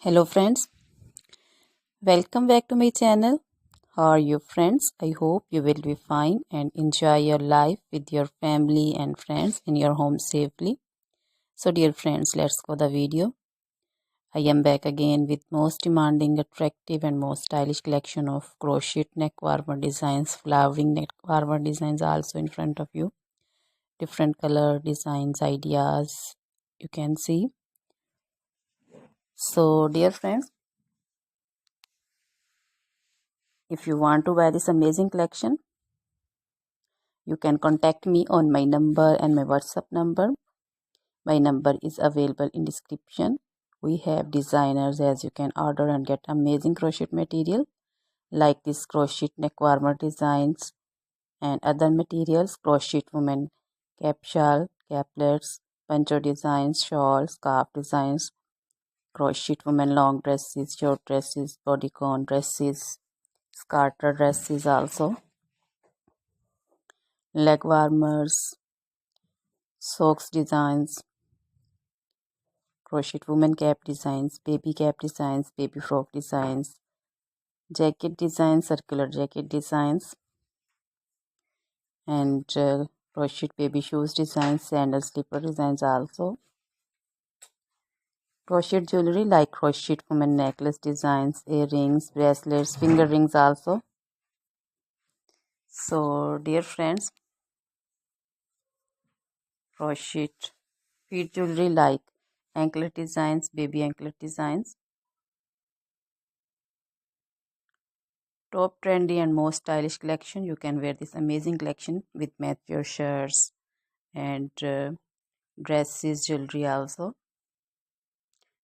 Hello friends, welcome back to my channel. How are you friends? I hope you will be fine and enjoy your life with your family and friends in your home safely. So dear friends, let's go the video. I am back again with most demanding, attractive and most stylish collection of crochet neck warmer designs, flowering neck warmer designs also in front of you. Different color designs, ideas you can see. So dear friends, if you want to buy this amazing collection, you can contact me on my number and my WhatsApp number. My number is available in description. We have designers as you can order and get amazing crochet material like this crochet neck warmer designs and other materials, crochet women cap shawl, caplets, poncho designs, shawls, scarf designs, crochet women long dresses, short dresses, bodycon dresses, scarter dresses also, leg warmers, socks designs, crochet woman cap designs, baby cap designs, baby frock designs, jacket designs, circular jacket designs, and crochet baby shoes designs, sandal slipper designs also. Crochet jewelry like crochet woman necklace designs, earrings, bracelets, finger rings also. So dear friends, crochet feet jewelry like anklet designs, baby anklet designs. Top trendy and most stylish collection. You can wear this amazing collection with match your shirts and dresses, jewelry also.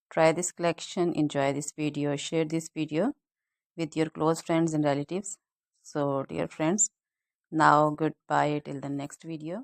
Try this collection, enjoy this video, share this video with your close friends and relatives. So dear friends, now goodbye till the next video.